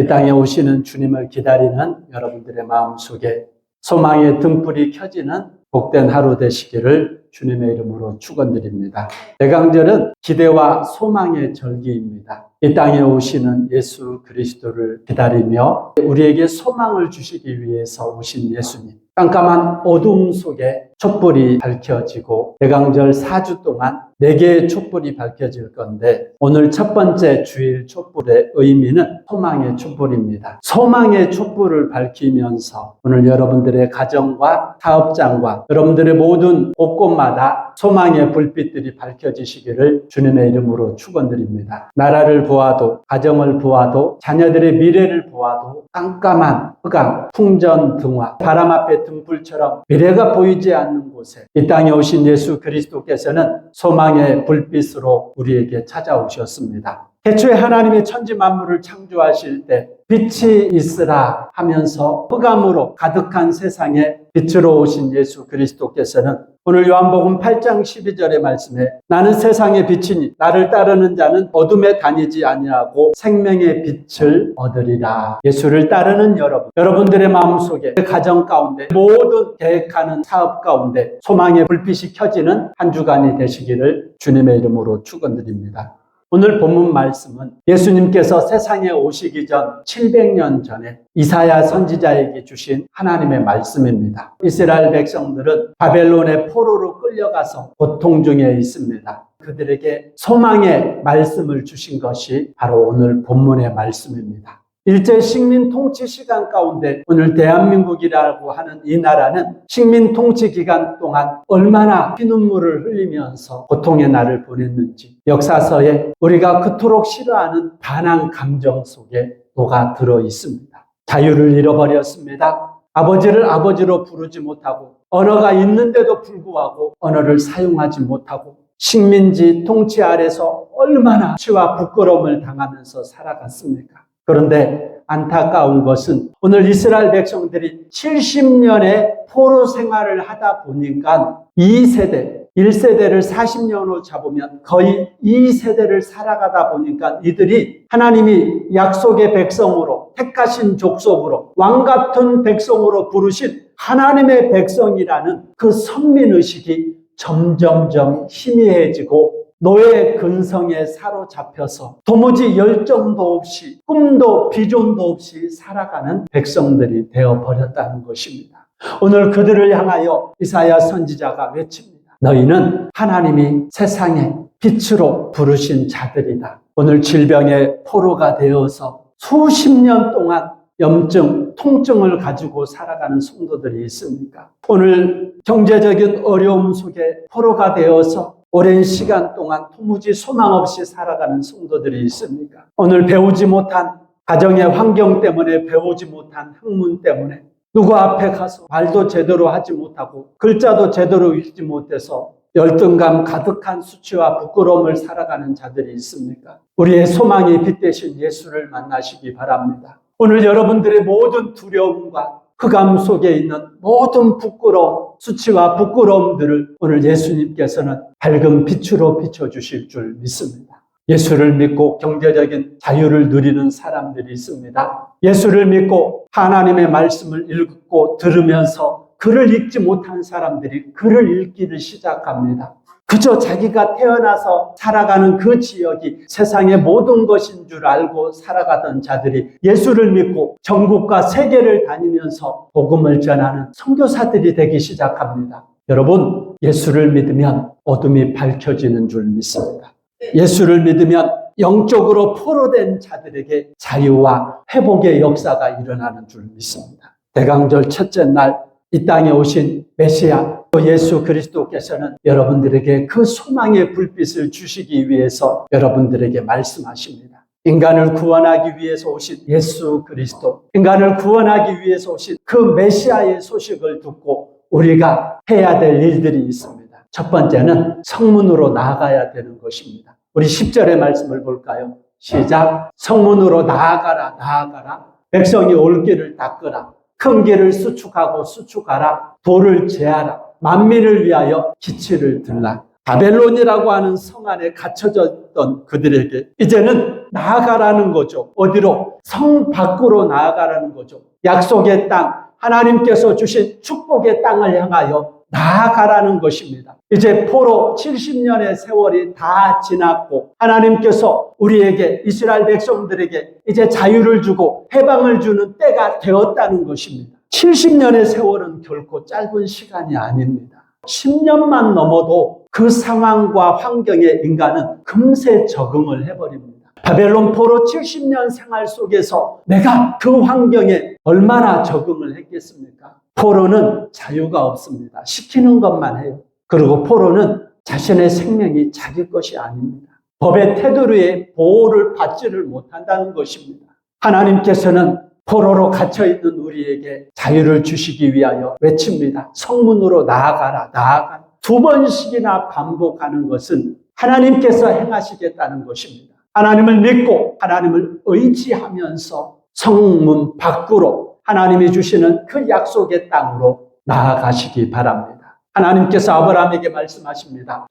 이 땅에 오시는 주님을 기다리는 여러분들의 마음속에 소망의 등불이 켜지는 복된 하루 되시기를 주님의 이름으로 축원드립니다. 대강절은 기대와 소망의 절기입니다. 이 땅에 오시는 예수 그리스도를 기다리며 우리에게 소망을 주시기 위해서 오신 예수님. 깜깜한 어둠 속에 촛불이 밝혀지고 대강절 4주 동안 4개의 촛불이 밝혀질 건데 오늘 첫 번째 주일 촛불의 의미는 소망의 촛불입니다. 소망의 촛불을 밝히면서 오늘 여러분들의 가정과 사업장과 여러분들의 모든 곳곳마다 소망의 불빛들이 밝혀지시기를 주님의 이름으로 축원드립니다. 나라를 보아도 가정을 보아도 자녀들의 미래를 보아도 깜깜한 흑암, 풍전등화, 바람 앞에 등불처럼 미래가 보이지 않는 곳에 이 땅에 오신 예수 그리스도께서는 소망의 불빛으로 우리에게 찾아오셨습니다. 태초에 하나님의 천지 만물을 창조하실 때 빛이 있으라 하면서 흑암으로 가득한 세상에 빛으로 오신 예수 그리스도께서는 오늘 요한복음 8장 12절의 말씀에 나는 세상의 빛이니 나를 따르는 자는 어둠에 다니지 아니하고 생명의 빛을 얻으리라. 예수를 따르는 여러분들의 마음속에 가정 가운데 모든 계획하는 사업 가운데 소망의 불빛이 켜지는 한 주간이 되시기를 주님의 이름으로 축원드립니다. 오늘 본문 말씀은 예수님께서 세상에 오시기 전 700년 전에 이사야 선지자에게 주신 하나님의 말씀입니다. 이스라엘 백성들은 바벨론의 포로로 끌려가서 고통 중에 있습니다. 그들에게 소망의 말씀을 주신 것이 바로 오늘 본문의 말씀입니다. 일제 식민 통치 시간 가운데 오늘 대한민국이라고 하는 이 나라는 식민 통치 기간 동안 얼마나 피눈물을 흘리면서 고통의 날을 보냈는지 역사서에 우리가 그토록 싫어하는 반항 감정 속에 녹아들어 있습니다. 자유를 잃어버렸습니다. 아버지를 아버지로 부르지 못하고 언어가 있는데도 불구하고 언어를 사용하지 못하고 식민지 통치 아래서 얼마나 치와 부끄러움을 당하면서 살아갔습니까? 그런데 안타까운 것은 오늘 이스라엘 백성들이 70년의 포로 생활을 하다 보니까 2세대, 1세대를 40년으로 잡으면 거의 2세대를 살아가다 보니까 이들이 하나님이 약속의 백성으로 택하신 족속으로 왕같은 백성으로 부르신 하나님의 백성이라는 그 선민의식이 점점점 희미해지고 노예 근성에 사로잡혀서 도무지 열정도 없이 꿈도 비전도 없이 살아가는 백성들이 되어버렸다는 것입니다. 오늘 그들을 향하여 이사야 선지자가 외칩니다. 너희는 하나님이 세상에 빛으로 부르신 자들이다. 오늘 질병의 포로가 되어서 수십 년 동안 염증, 통증을 가지고 살아가는 성도들이 있습니까? 오늘 경제적인 어려움 속에 포로가 되어서 오랜 시간 동안 도무지 소망 없이 살아가는 성도들이 있습니까? 오늘 배우지 못한 가정의 환경 때문에 배우지 못한 학문 때문에 누구 앞에 가서 말도 제대로 하지 못하고 글자도 제대로 읽지 못해서 열등감 가득한 수치와 부끄러움을 살아가는 자들이 있습니까? 우리의 소망이 빛 대신 예수를 만나시기 바랍니다. 오늘 여러분들의 모든 두려움과 흑암 속에 있는 모든 부끄러움, 수치와 부끄러움들을 오늘 예수님께서는 밝은 빛으로 비춰주실 줄 믿습니다. 예수를 믿고 경제적인 자유를 누리는 사람들이 있습니다. 예수를 믿고 하나님의 말씀을 읽고 들으면서 글을 읽지 못한 사람들이 글을 읽기를 시작합니다. 그저 자기가 태어나서 살아가는 그 지역이 세상의 모든 것인 줄 알고 살아가던 자들이 예수를 믿고 전국과 세계를 다니면서 복음을 전하는 선교사들이 되기 시작합니다. 여러분, 예수를 믿으면 어둠이 밝혀지는 줄 믿습니다. 예수를 믿으면 영적으로 포로된 자들에게 자유와 회복의 역사가 일어나는 줄 믿습니다. 대강절 첫째 날 이 땅에 오신 메시아 예수 그리스도께서는 여러분들에게 그 소망의 불빛을 주시기 위해서 여러분들에게 말씀하십니다. 인간을 구원하기 위해서 오신 예수 그리스도, 인간을 구원하기 위해서 오신 그 메시아의 소식을 듣고 우리가 해야 될 일들이 있습니다. 첫 번째는 성문으로 나아가야 되는 것입니다. 우리 10절의 말씀을 볼까요? 시작. 성문으로 나아가라, 나아가라. 백성이 올 길을 닦으라. 큰 길을 수축하고 수축하라. 돌을 제하라. 만민을 위하여 기치를 들라. 바벨론이라고 하는 성 안에 갇혀졌던 그들에게 이제는 나아가라는 거죠. 어디로? 성 밖으로 나아가라는 거죠. 약속의 땅, 하나님께서 주신 축복의 땅을 향하여 나아가라는 것입니다. 이제 포로 70년의 세월이 다 지났고 하나님께서 우리에게, 이스라엘 백성들에게 이제 자유를 주고 해방을 주는 때가 되었다는 것입니다. 70년의 세월은 결코 짧은 시간이 아닙니다. 10년만 넘어도 그 상황과 환경에 인간은 금세 적응을 해버립니다. 바벨론 포로 70년 생활 속에서 내가 그 환경에 얼마나 적응을 했겠습니까? 포로는 자유가 없습니다. 시키는 것만 해요. 그리고 포로는 자신의 생명이 자기 것이 아닙니다. 법의 테두리에 보호를 받지를 못한다는 것입니다. 하나님께서는 포로로 갇혀있는 우리에게 자유를 주시기 위하여 외칩니다. 성문으로 나아가라, 나아가라. 2번씩이나 반복하는 것은 하나님께서 행하시겠다는 것입니다. 하나님을 믿고 하나님을 의지하면서 성문 밖으로 하나님이 주시는 그 약속의 땅으로 나아가시기 바랍니다. 하나님께서 아브라함에게 말씀하십니다.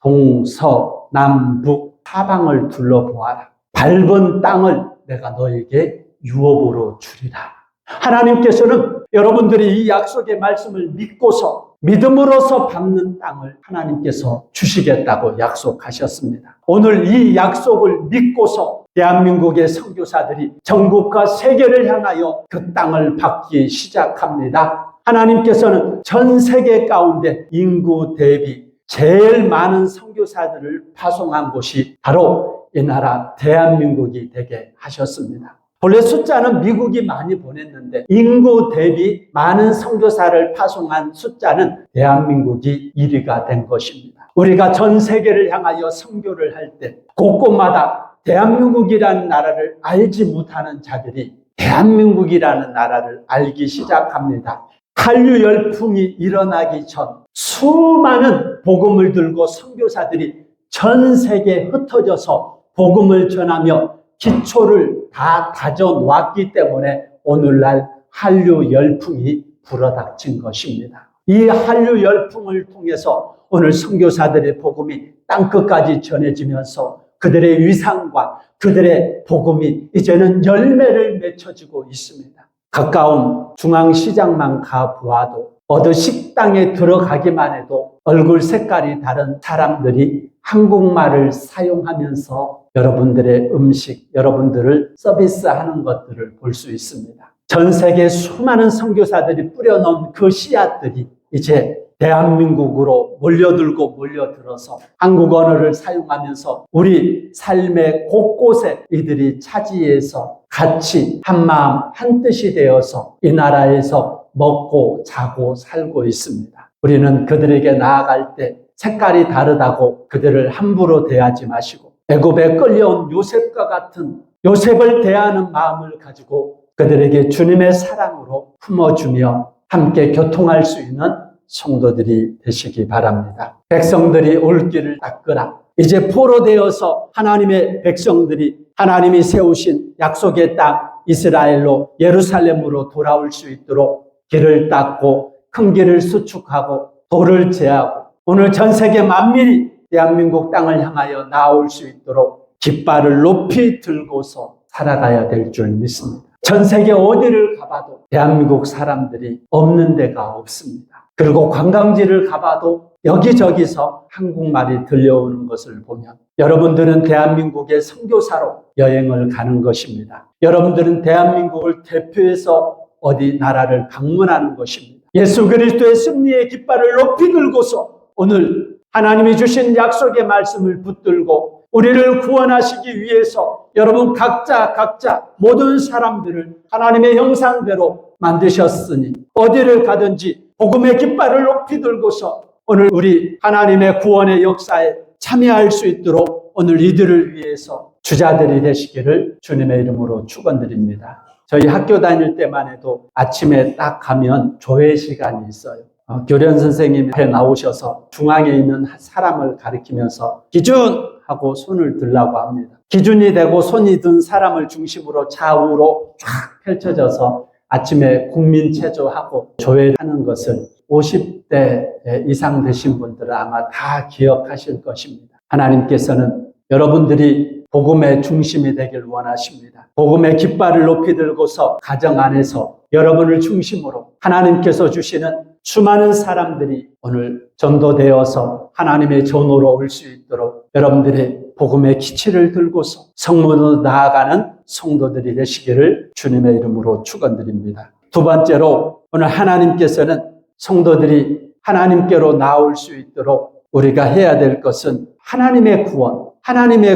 동서남북 사방을 둘러보아라. 밟은 땅을 내가 너에게 유업으로 주리라. 하나님께서는 여러분들이 이 약속의 말씀을 믿고서 믿음으로서 밟는 땅을 하나님께서 주시겠다고 약속하셨습니다. 오늘 이 약속을 믿고서 대한민국의 선교사들이 전국과 세계를 향하여 그 땅을 밟기 시작합니다. 하나님께서는 전 세계 가운데 인구 대비 제일 많은 선교사들을 파송한 곳이 바로 이 나라 대한민국이 되게 하셨습니다. 본래 숫자는 미국이 많이 보냈는데 인구 대비 많은 선교사를 파송한 숫자는 대한민국이 1위가 된 것입니다. 우리가 전 세계를 향하여 선교를 할 때 곳곳마다 대한민국이라는 나라를 알지 못하는 자들이 대한민국이라는 나라를 알기 시작합니다. 한류 열풍이 일어나기 전 수많은 복음을 들고 선교사들이 전 세계에 흩어져서 복음을 전하며 기초를 다 다져 놓았기 때문에 오늘날 한류 열풍이 불어닥친 것입니다. 이 한류 열풍을 통해서 오늘 선교사들의 복음이 땅끝까지 전해지면서 그들의 위상과 그들의 복음이 이제는 열매를 맺혀지고 있습니다. 가까운 중앙시장만 가보아도 어느 식당에 들어가기만 해도 얼굴 색깔이 다른 사람들이 한국말을 사용하면서 여러분들의 음식, 여러분들을 서비스하는 것들을 볼 수 있습니다. 전 세계 수많은 선교사들이 뿌려놓은 그 씨앗들이 이제 대한민국으로 몰려들어서 한국 언어를 사용하면서 우리 삶의 곳곳에 이들이 차지해서 같이 한마음 한뜻이 되어서 이 나라에서 먹고 자고 살고 있습니다. 우리는 그들에게 나아갈 때 색깔이 다르다고 그들을 함부로 대하지 마시고 애굽에 끌려온 요셉과 같은 요셉을 대하는 마음을 가지고 그들에게 주님의 사랑으로 품어주며 함께 교통할 수 있는 성도들이 되시기 바랍니다. 백성들이 올 길을 닦으라. 이제 포로되어서 하나님의 백성들이 하나님이 세우신 약속의 땅 이스라엘로 예루살렘으로 돌아올 수 있도록 길을 닦고 큰 길을 수축하고 돌을 제하고 오늘 전 세계 만민이 대한민국 땅을 향하여 나올 수 있도록 깃발을 높이 들고서 살아가야 될 줄 믿습니다. 전 세계 어디를 가봐도 대한민국 사람들이 없는 데가 없습니다. 그리고 관광지를 가봐도 여기저기서 한국말이 들려오는 것을 보면 여러분들은 대한민국의 선교사로 여행을 가는 것입니다. 여러분들은 대한민국을 대표해서 어디 나라를 방문하는 것입니다. 예수 그리스도의 승리의 깃발을 높이 들고서 오늘 하나님이 주신 약속의 말씀을 붙들고 우리를 구원하시기 위해서 여러분 각자 모든 사람들을 하나님의 형상대로 만드셨으니 어디를 가든지 복음의 깃발을 높이 들고서 오늘 우리 하나님의 구원의 역사에 참여할 수 있도록 오늘 이들을 위해서 주자들이 되시기를 주님의 이름으로 축원드립니다. 저희 학교 다닐 때만 해도 아침에 딱 가면 조회 시간이 있어요. 교련 선생님이 앞에 나오셔서 중앙에 있는 사람을 가리키면서 기준! 하고 손을 들라고 합니다. 기준이 되고 손이 든 사람을 중심으로 좌우로 쫙 펼쳐져서 아침에 국민체조하고 조회를 하는 것을 50대 이상 되신 분들은 아마 다 기억하실 것입니다. 하나님께서는 여러분들이 복음의 중심이 되길 원하십니다. 복음의 깃발을 높이 들고서 가정 안에서 여러분을 중심으로 하나님께서 주시는 수많은 사람들이 오늘 전도되어서 하나님의 전우로 올 수 있도록 여러분들이 복음의 기치를 들고서 성문으로 나아가는 성도들이 되시기를 주님의 이름으로 축원드립니다. 두 번째로 오늘 하나님께서는 성도들이 하나님께로 나올 수 있도록 우리가 해야 될 것은 하나님의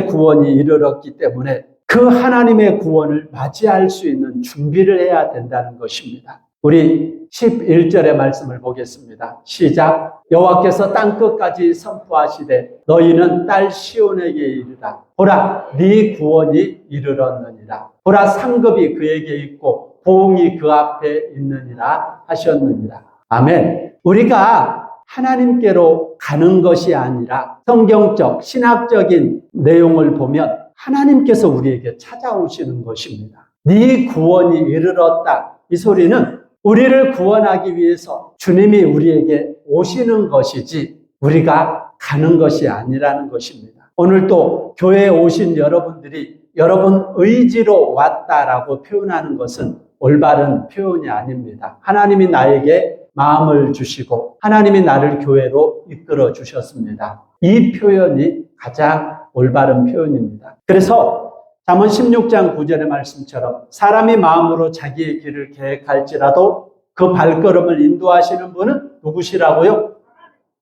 구원이 이르렀기 때문에 그 하나님의 구원을 맞이할 수 있는 준비를 해야 된다는 것입니다. 우리 11절의 말씀을 보겠습니다. 시작. 여호와께서 땅끝까지 선포하시되 너희는 딸 시온에게 이르라. 보라, 네 구원이 이르렀느니라. 보라, 상급이 그에게 있고 보응이 그 앞에 있느니라 하셨느니라. 아멘. 우리가 하나님께로 가는 것이 아니라 성경적, 신학적인 내용을 보면 하나님께서 우리에게 찾아오시는 것입니다. 네 구원이 이르렀다. 이 소리는 우리를 구원하기 위해서 주님이 우리에게 오시는 것이지 우리가 가는 것이 아니라는 것입니다. 오늘 또 교회에 오신 여러분들이 여러분 의지로 왔다라고 표현하는 것은 올바른 표현이 아닙니다. 하나님이 나에게 마음을 주시고 하나님이 나를 교회로 이끌어 주셨습니다. 이 표현이 가장 올바른 표현입니다. 그래서 잠언 16장 9절의 말씀처럼 사람이 마음으로 자기의 길을 계획할지라도 그 발걸음을 인도하시는 분은 누구시라고요?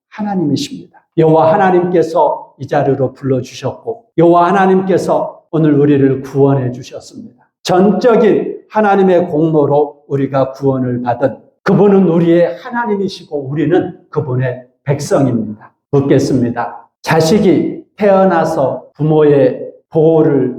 하나님이십니다. 여호와 하나님께서 이 자리로 불러주셨고 여호와 하나님께서 오늘 우리를 구원해 주셨습니다. 전적인 하나님의 공로로 우리가 구원을 받은 그분은 우리의 하나님이시고 우리는 그분의 백성입니다. 묻겠습니다. 자식이 태어나서 부모의 보호를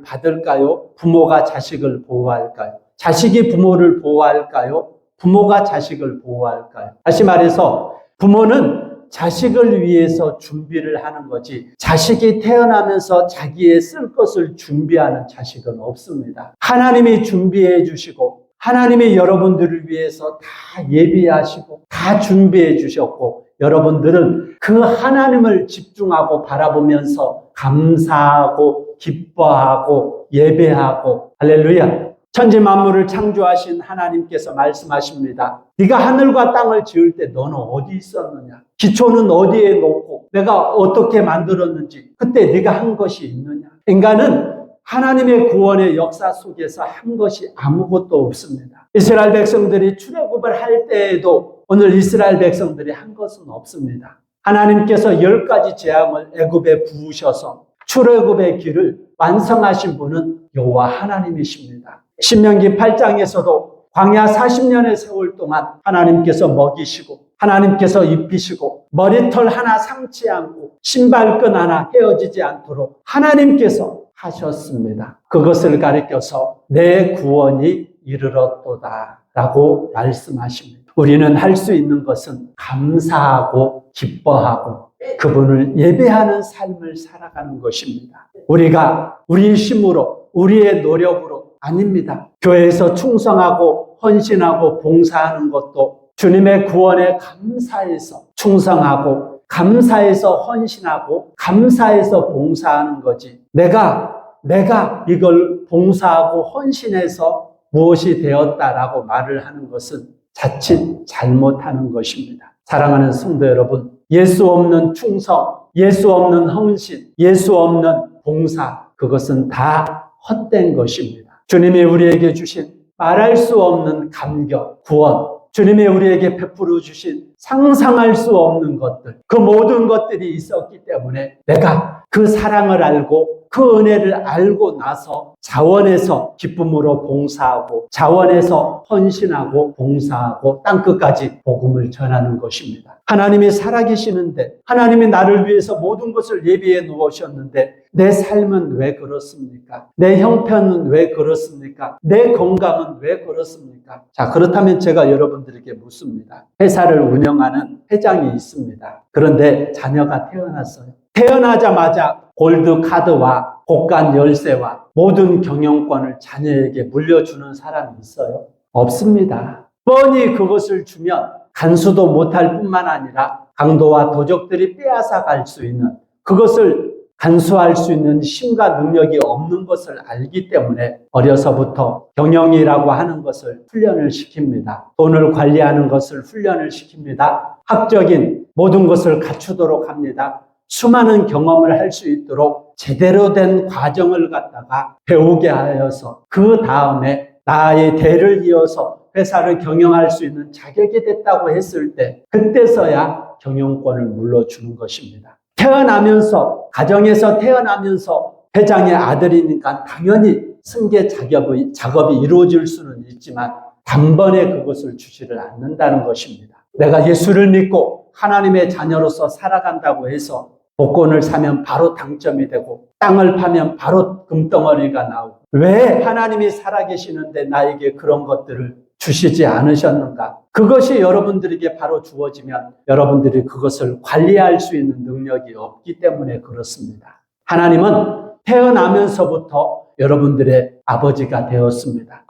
받을까요? 부모가 자식을 보호할까요? 자식이 부모를 보호할까요? 부모가 자식을 보호할까요? 다시 말해서 부모는 자식을 위해서 준비를 하는 거지 자식이 태어나면서 자기의 쓸 것을 준비하는 자식은 없습니다. 하나님이 준비해 주시고 하나님이 여러분들을 위해서 다 예비하시고 다 준비해 주셨고 여러분들은 그 하나님을 집중하고 바라보면서 감사하고 기뻐하고 예배하고 할렐루야. 천지 만물을 창조하신 하나님께서 말씀하십니다. 네가 하늘과 땅을 지을 때 너는 어디 있었느냐? 기초는 어디에 놓고 내가 어떻게 만들었는지 그때 네가 한 것이 있느냐? 인간은 하나님의 구원의 역사 속에서 한 것이 아무것도 없습니다. 이스라엘 백성들이 출애굽을 할 때에도 오늘 이스라엘 백성들이 한 것은 없습니다. 하나님께서 10가지 재앙을 애굽에 부으셔서 출애굽의 길을 완성하신 분은 여호와 하나님이십니다. 신명기 8장에서도 광야 40년의 세월 동안 하나님께서 먹이시고 하나님께서 입히시고 머리털 하나 상치 않고 신발끈 하나 헤어지지 않도록 하나님께서 하셨습니다. 그것을 가리켜서 내 구원이 이르렀도다 라고 말씀하십니다. 우리는 할 수 있는 것은 감사하고 기뻐하고 그분을 예배하는 삶을 살아가는 것입니다. 우리가 우리의 힘으로 우리의 노력으로 아닙니다. 교회에서 충성하고 헌신하고 봉사하는 것도 주님의 구원에 감사해서 충성하고 감사해서 헌신하고 감사해서 봉사하는 거지 내가 이걸 봉사하고 헌신해서 무엇이 되었다라고 말을 하는 것은 자칫 잘못하는 것입니다. 사랑하는 성도 여러분, 예수 없는 충성, 예수 없는 헌신, 예수 없는 봉사, 그것은 다 헛된 것입니다. 주님이 우리에게 주신 말할 수 없는 감격, 구원, 주님이 우리에게 베풀어 주신 상상할 수 없는 것들, 그 모든 것들이 있었기 때문에 내가 그 사랑을 알고 그 은혜를 알고 나서 자원해서 기쁨으로 봉사하고 자원해서 헌신하고 봉사하고 땅끝까지 복음을 전하는 것입니다. 하나님이 살아계시는데 하나님이 나를 위해서 모든 것을 예비해 놓으셨는데 내 삶은 왜 그렇습니까? 내 형편은 왜 그렇습니까? 내 건강은 왜 그렇습니까? 자, 그렇다면 제가 여러분들에게 묻습니다. 회사를 운영하는 회장이 있습니다. 그런데 자녀가 태어났어요. 태어나자마자 골드 카드와 고가 열쇠와 모든 경영권을 자녀에게 물려주는 사람이 있어요? 없습니다. 뻔히 그것을 주면 간수도 못할 뿐만 아니라 강도와 도적들이 빼앗아 갈 수 있는, 그것을 간수할 수 있는 힘과 능력이 없는 것을 알기 때문에 어려서부터 경영이라고 하는 것을 훈련을 시킵니다. 돈을 관리하는 것을 훈련을 시킵니다. 학적인 모든 것을 갖추도록 합니다. 수많은 경험을 할 수 있도록 제대로 된 과정을 갖다가 배우게 하여서 그 다음에 나의 대를 이어서 회사를 경영할 수 있는 자격이 됐다고 했을 때 그때서야 경영권을 물려주는 것입니다. 태어나면서, 가정에서 태어나면서 회장의 아들이니까 당연히 승계 작업이 이루어질 수는 있지만 단번에 그것을 주지를 않는다는 것입니다. 내가 예수를 믿고 하나님의 자녀로서 살아간다고 해서 복권을 사면 바로 당첨이 되고 땅을 파면 바로 금덩어리가 나오고, 왜 하나님이 살아계시는데 나에게 그런 것들을 주시지 않으셨는가? 그것이 여러분들에게 바로 주어지면 여러분들이 그것을 관리할 수 있는 능력이 없기 때문에 그렇습니다. 하나님은 태어나면서부터 여러분들의 아버지가 되었습니다.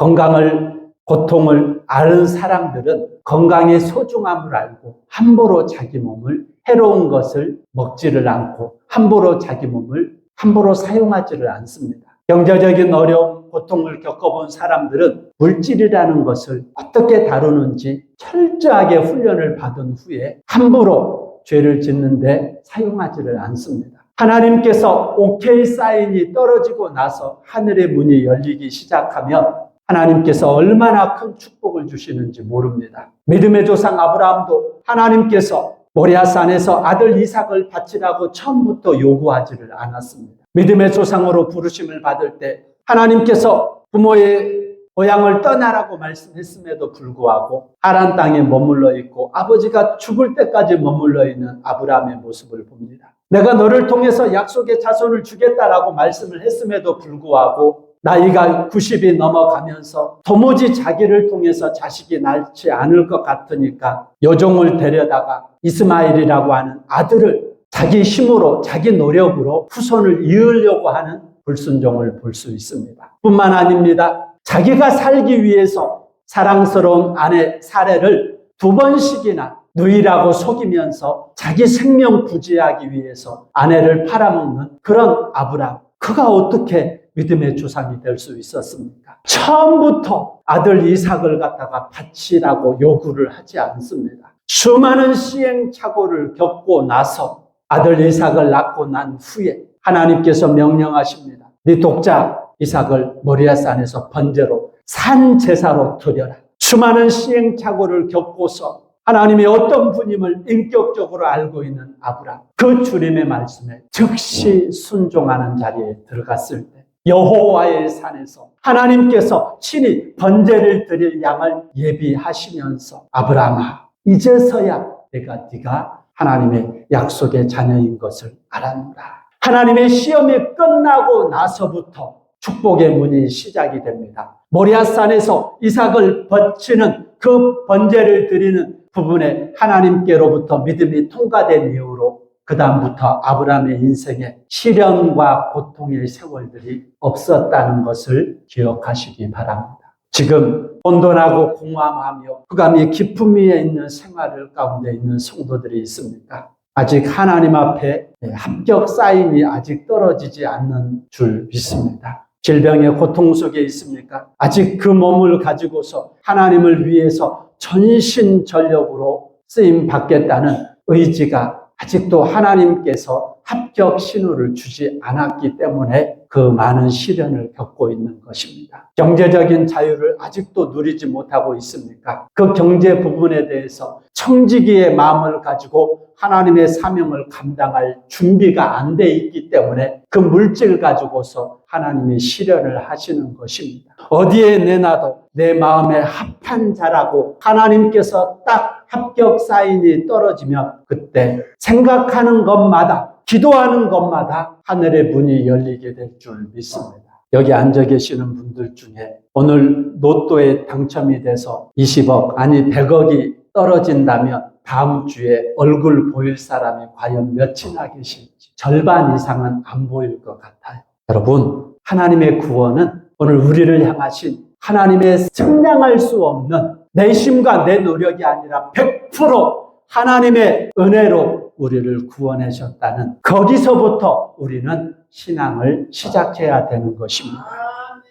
고통을 아는 사람들은 건강의 소중함을 알고 함부로 자기 몸을, 해로운 것을 먹지를 않고 함부로 자기 몸을 함부로 사용하지를 않습니다. 경제적인 어려움, 고통을 겪어본 사람들은 물질이라는 것을 어떻게 다루는지 철저하게 훈련을 받은 후에 함부로 죄를 짓는데 사용하지를 않습니다. 하나님께서 오케이 사인이 떨어지고 나서 하늘의 문이 열리기 시작하면 하나님께서 얼마나 큰 축복을 주시는지 모릅니다. 믿음의 조상 아브라함도 하나님께서 모리아산에서 아들 이삭을 바치라고 처음부터 요구하지를 않았습니다. 믿음의 조상으로 부르심을 받을 때 하나님께서 부모의 고향을 떠나라고 말씀했음에도 불구하고 하란 땅에 머물러 있고 아버지가 죽을 때까지 머물러 있는 아브라함의 모습을 봅니다. 내가 너를 통해서 약속의 자손을 주겠다라고 말씀을 했음에도 불구하고 나이가 90이 넘어가면서 도무지 자기를 통해서 자식이 낳지 않을 것 같으니까 여종을 데려다가 이스마엘이라고 하는 아들을 자기 힘으로, 자기 노력으로 후손을 이으려고 하는 불순종을 볼 수 있습니다. 뿐만 아닙니다. 자기가 살기 위해서 사랑스러운 아내 사레를 2번씩이나 누이라고 속이면서 자기 생명 구제하기 위해서 아내를 팔아먹는 그런 아브라함, 그가 어떻게 믿음의 조상이 될 수 있었습니까? 처음부터 아들 이삭을 갖다가 바치라고 요구를 하지 않습니다. 수많은 시행착오를 겪고 나서 아들 이삭을 낳고 난 후에 하나님께서 명령하십니다. 네 독자 이삭을 모리아산에서 번제로 산 제사로 드려라. 수많은 시행착오를 겪고서 하나님이 어떤 분임을 인격적으로 알고 있는 아브라함, 그 주님의 말씀에 즉시 순종하는 자리에 들어갔을 때 여호와의 산에서 하나님께서 친히 번제를 드릴 양을 예비하시면서 아브라함아, 이제서야 네가 하나님의 약속의 자녀인 것을 알았노라. 하나님의 시험이 끝나고 나서부터 축복의 문이 시작이 됩니다. 모리아산에서 이삭을 바치는 그 번제를 드리는 부분에 하나님께로부터 믿음이 통과된 이후로 그 다음부터 아브라함의 인생에 시련과 고통의 세월들이 없었다는 것을 기억하시기 바랍니다. 지금 혼돈하고 공허함하며 흑암이 깊음 위에 있는 생활을 가운데 있는 성도들이 있습니까? 아직 하나님 앞에 합격 사인이 아직 떨어지지 않는 줄 믿습니다. 질병의 고통 속에 있습니까? 아직 그 몸을 가지고서 하나님을 위해서 전신전력으로 쓰임 받겠다는 의지가 아직도 하나님께서 합격 신호를 주지 않았기 때문에 그 많은 시련을 겪고 있는 것입니다. 경제적인 자유를 아직도 누리지 못하고 있습니까? 그 경제 부분에 대해서 청지기의 마음을 가지고 하나님의 사명을 감당할 준비가 안 돼 있기 때문에 그 물질 가지고서 하나님의 시련을 하시는 것입니다. 어디에 내놔도 내 마음에 합한 자라고 하나님께서 딱 합격 사인이 떨어지면 그때 생각하는 것마다, 기도하는 것마다 하늘의 문이 열리게 될 줄 믿습니다. 여기 앉아 계시는 분들 중에 오늘 로또에 당첨이 돼서 20억, 아니 100억이 떨어진다면 다음 주에 얼굴 보일 사람이 과연 몇이나 계실지 절반 이상은 안 보일 것 같아요. 여러분, 하나님의 구원은 오늘 우리를 향하신 하나님의 측량할 수 없는 내 힘과 내 노력이 아니라 100% 하나님의 은혜로 우리를 구원하셨다는, 거기서부터 우리는 신앙을 시작해야 되는 것입니다.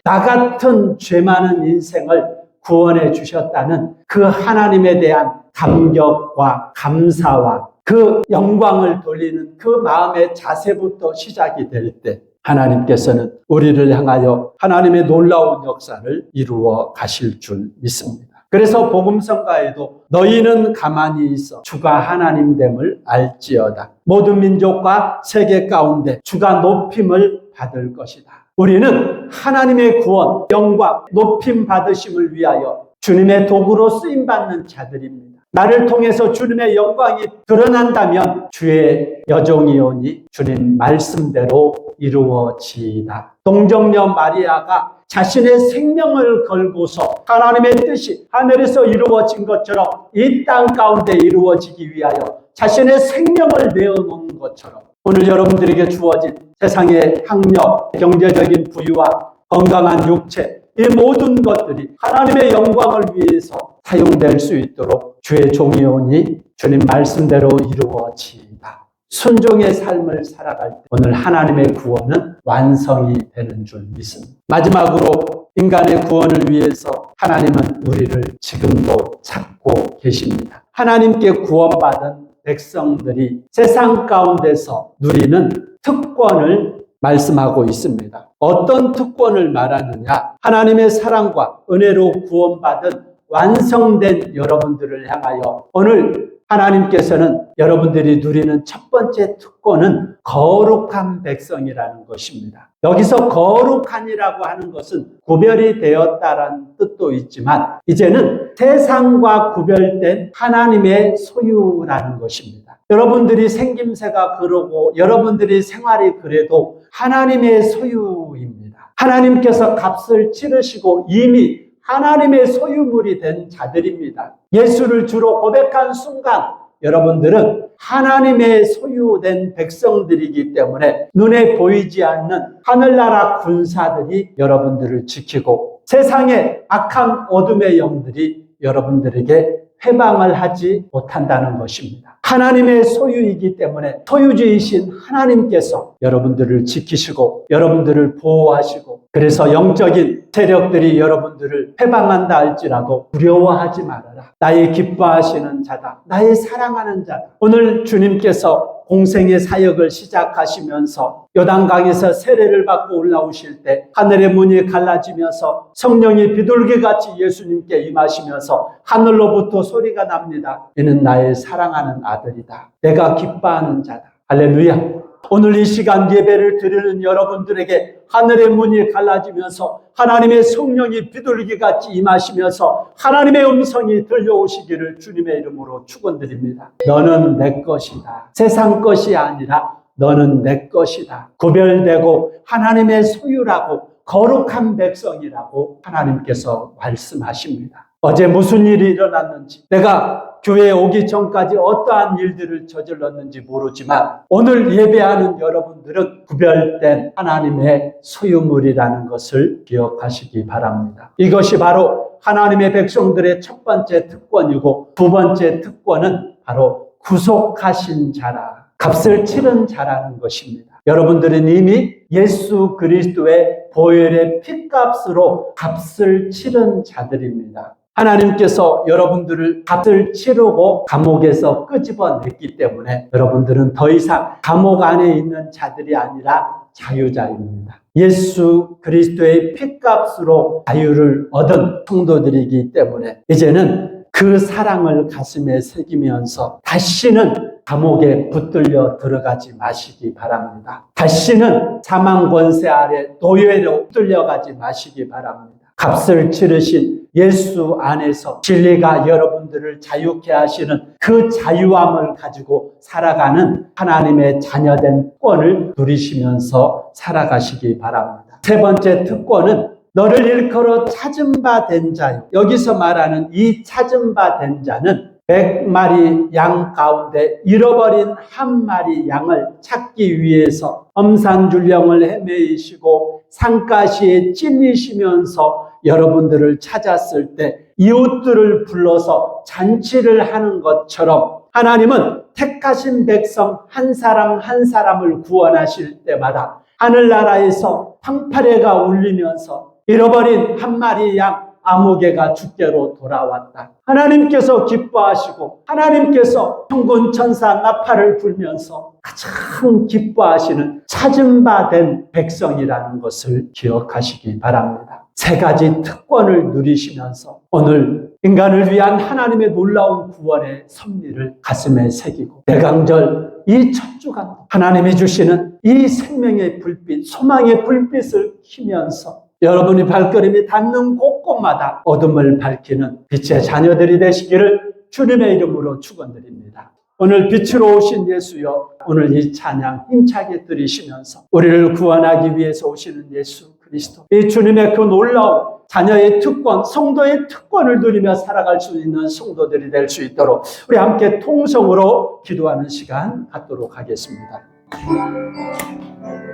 나 같은 죄 많은 인생을 구원해 주셨다는 그 하나님에 대한 감격과 감사와 그 영광을 돌리는 그 마음의 자세부터 시작이 될 때 하나님께서는 우리를 향하여 하나님의 놀라운 역사를 이루어 가실 줄 믿습니다. 그래서 복음성가에도 너희는 가만히 있어 주가 하나님됨을 알지어다. 모든 민족과 세계 가운데 주가 높임을 받을 것이다. 우리는 하나님의 구원, 영광, 높임 받으심을 위하여 주님의 도구로 쓰임받는 자들입니다. 나를 통해서 주님의 영광이 드러난다면 주의 여종이오니 주님 말씀대로 이루어지이다. 동정녀 마리아가 자신의 생명을 걸고서 하나님의 뜻이 하늘에서 이루어진 것처럼 이 땅 가운데 이루어지기 위하여 자신의 생명을 내어놓은 것처럼 오늘 여러분들에게 주어진 세상의 학력, 경제적인 부유와 건강한 육체, 이 모든 것들이 하나님의 영광을 위해서 사용될 수 있도록 주의 종이오니 주님 말씀대로 이루어지이다. 순종의 삶을 살아갈 때 오늘 하나님의 구원은 완성이 되는 줄 믿습니다. 마지막으로 인간의 구원을 위해서 하나님은 우리를 지금도 찾고 계십니다. 하나님께 구원받은 백성들이 세상 가운데서 누리는 특권을 말씀하고 있습니다. 어떤 특권을 말하느냐? 하나님의 사랑과 은혜로 구원받은 완성된 여러분들을 향하여 오늘 하나님께서는 여러분들이 누리는 첫 번째 특권은 거룩한 백성이라는 것입니다. 여기서 거룩한이라고 하는 것은 구별이 되었다라는 뜻도 있지만 이제는 세상과 구별된 하나님의 소유라는 것입니다. 여러분들이 생김새가 그러고 여러분들이 생활이 그래도 하나님의 소유입니다. 하나님께서 값을 치르시고 이미 하나님의 소유물이 된 자들입니다. 예수를 주로 고백한 순간 여러분들은 하나님의 소유된 백성들이기 때문에 눈에 보이지 않는 하늘나라 군사들이 여러분들을 지키고 세상의 악한 어둠의 영들이 여러분들에게 해방을 하지 못한다는 것입니다. 하나님의 소유이기 때문에 소유주이신 하나님께서 여러분들을 지키시고 여러분들을 보호하시고 그래서 영적인 세력들이 여러분들을 해방한다 할지라도 두려워하지 말아라. 나의 기뻐하시는 자다. 나의 사랑하는 자다. 오늘 주님께서 공생의 사역을 시작하시면서 요단강에서 세례를 받고 올라오실 때 하늘의 문이 갈라지면서 성령이 비둘기같이 예수님께 임하시면서 하늘로부터 소리가 납니다. 이는 나의 사랑하는 아들이다. 내가 기뻐하는 자다. 할렐루야. 오늘 이 시간 예배를 드리는 여러분들에게 하늘의 문이 갈라지면서 하나님의 성령이 비둘기같이 임하시면서 하나님의 음성이 들려오시기를 주님의 이름으로 축원드립니다. 너는 내 것이다. 세상 것이 아니라 너는 내 것이다. 구별되고 하나님의 소유라고 거룩한 백성이라고 하나님께서 말씀하십니다. 어제 무슨 일이 일어났는지 내가 교회에 오기 전까지 어떠한 일들을 저질렀는지 모르지만 오늘 예배하는 여러분들은 구별된 하나님의 소유물이라는 것을 기억하시기 바랍니다. 이것이 바로 하나님의 백성들의 첫 번째 특권이고 두 번째 특권은 바로 구속하신 자라, 값을 치른 자라는 것입니다. 여러분들은 이미 예수 그리스도의 보혈의 피값으로 값을 치른 자들입니다. 하나님께서 여러분들을 값을 치르고 감옥에서 끄집어냈기 때문에 여러분들은 더 이상 감옥 안에 있는 자들이 아니라 자유자입니다. 예수 그리스도의 피값으로 자유를 얻은 성도들이기 때문에 이제는 그 사랑을 가슴에 새기면서 다시는 감옥에 붙들려 들어가지 마시기 바랍니다. 다시는 사망 권세 아래 노예로 붙들려가지 마시기 바랍니다. 값을 치르신 예수 안에서 진리가 여러분들을 자유케 하시는 그 자유함을 가지고 살아가는 하나님의 자녀된 특권을 누리시면서 살아가시기 바랍니다. 세 번째 특권은 너를 일컬어 찾은 바 된 자요. 여기서 말하는 이 찾은 바 된 자는 100마리 양 가운데 잃어버린 한 마리 양을 찾기 위해서 엄산줄령을 헤매이시고 산가시에 찔리시면서 여러분들을 찾았을 때 이웃들을 불러서 잔치를 하는 것처럼 하나님은 택하신 백성 한 사람 한 사람을 구원하실 때마다 하늘나라에서 fanfare가 울리면서 잃어버린 한 마리 양 아무개가 주께로 돌아왔다. 하나님께서 기뻐하시고 하나님께서 천군 천사 나팔을 불면서 가장 기뻐하시는 찾은 바 된 백성이라는 것을 기억하시기 바랍니다. 세 가지 특권을 누리시면서 오늘 인간을 위한 하나님의 놀라운 구원의 섭리를 가슴에 새기고 대강절 이 첫 주간 하나님이 주시는 이 생명의 불빛, 소망의 불빛을 키면서 여러분이 발걸음이 닿는 곳곳마다 어둠을 밝히는 빛의 자녀들이 되시기를 주님의 이름으로 축원드립니다. 오늘 빛으로 오신 예수여, 오늘 이 찬양 힘차게 들으시면서 우리를 구원하기 위해서 오시는 예수 그리스도, 이 주님의 그 놀라운 자녀의 특권, 성도의 특권을 누리며 살아갈 수 있는 성도들이 될 수 있도록 우리 함께 통성으로 기도하는 시간 갖도록 하겠습니다.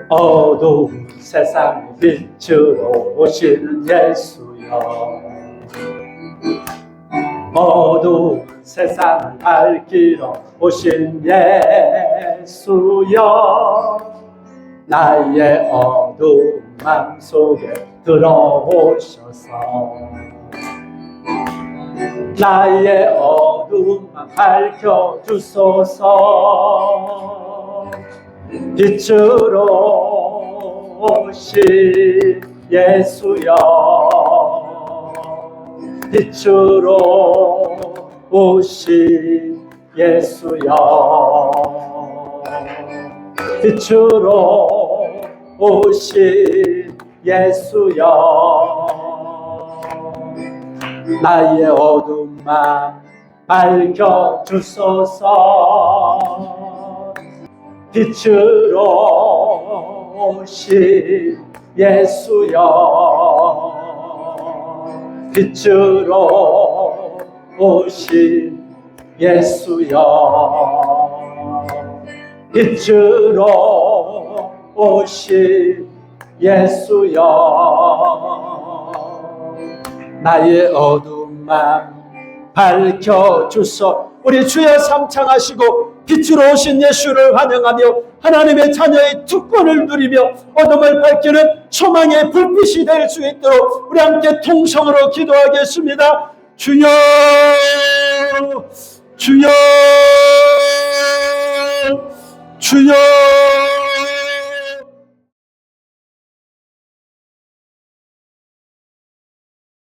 어두운 세상 빛으로 오시는 예수여, 어두운 세상을 밝히러 오신 예수여, 나의 어두운 맘 속에 들어오셔서 나의 어두운 맘 밝혀주소서. 빛으로 오신 예수여, 빛으로 오신 예수여, 빛으로 오신 예수여, 나의 어두운 맘 밝혀주소서. 빛으로 오신 예수여, 빛으로 오신 예수여, 빛으로 오신 예수여, 나의 어두운 맘 밝혀주소. 우리 주여 삼창하시고 빛으로 오신 예수를 환영하며 하나님의 자녀의 특권을 누리며 어둠을 밝히는 소망의 불빛이 될 수 있도록 우리 함께 통성으로 기도하겠습니다. 주여, 주여, 주여.